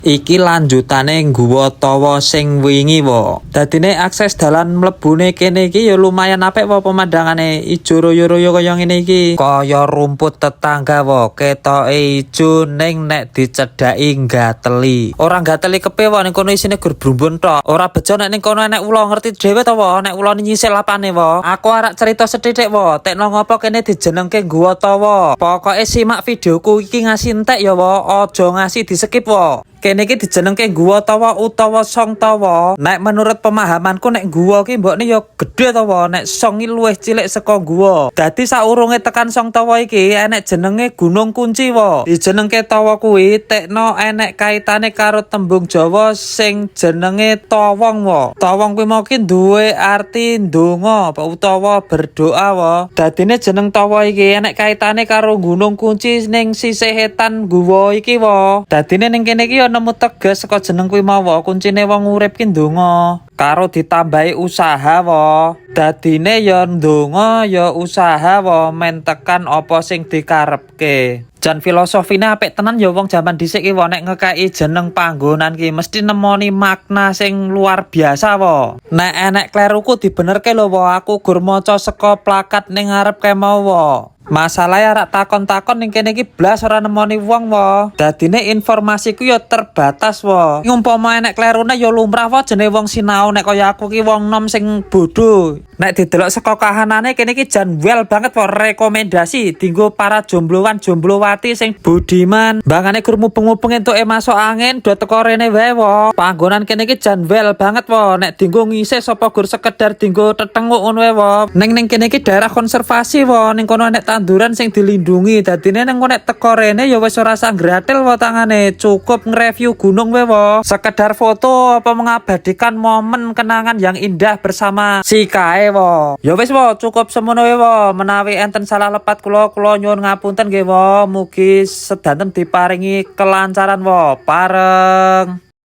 Iki lanjutane guwa tawa sing wingi wo. Dadine akses dalan mlebune kene iki ya lumayan apik wo, pemandangane ijo royo-royo kaya ngene iki. Kaya rumput tetangga wo, ketoke ijo ning nek dicedhaki gateli. Ora gateli kepe wo, ning kono isine gur brumbun tok. Ora bejo nek ning kono enek ula, ngerti dhewe to wo, nek ula nyisih lapane wo. Aku arek cerita sethithik wo, tekno ngopo kene dijenengke guwa tawa. Pokoke simak videoku iki ngasih entek ya wo, aja ngasih di skip wo. Kene iki dijenengke guwa tawa utawa song tawa. Nek menurut pemahamanku nek guwa ki mbokne ya gedhe to wo, nek song iki luwih cilik saka guwa. Dadi saurunge tekan song tawa iki enek jenenge Gunung Kunci wo. Dijenengke tawa kuwi tekno enek kaitane karo tembung Jawa sing jenenge tawong wo. Tawong kuwi mau ki duwe arti ndonga utawa berdoa wo. Dadine jeneng tawa iki enek kaitane karo Gunung Kunci ning sisih etan guwa iki wo. Dadine ning kene iki nemu teges saka jeneng kuwi mau kuncine wong urip ki ndonga karo ditambahi usaha wo. Dadine ya ndonga ya usaha wo, men tekan apa sing dikarepke. Jan filosofine apik tenan ya wong jaman dhisik ki wo, nek ngekeki jeneng panggonan ki mesti nemoni makna sing luar biasa wo. Nek enek kleruku dibenerke lho wo, aku gur maca saka plakat ning ngarep ke mau wo. Masalahe arek takon-takon ning kene iki blas ora nemoni wong wo. Dadine informasiku ya terbatas wo. Umpama enek klerune ya lumrah wo jenenge wong sinau, nek kaya aku ki wong nom sing bodho. Nek didelok saka kahanane kene iki jan well banget wo, rekomendasi dinggo para jombloan jomblowati sing budiman. Bangane gur mubeng-mubeng entuke masuk angin do teko rene wae wo. Panggonan kene iki jan well banget wo, nek dinggo ngisi sapa gur sekedar dinggo tetenguk ngono wae wo. Ning kene iki daerah konservasi wo, ning kono nek tanduran sing dilindungi. Dadine ning nek teko rene ya wis ora sang gratil wo tangane, cukup nge-review gunung wae wo. Sekedar foto apa mengabadikan momen kenangan yang indah bersama si kae wo. Ya wis wo, cukup semono wae wo. Menawi enten salah lepat kula nyuwun ngapunten nggih wo. Mugi sedanten diparingi kelancaran wo. Pareng.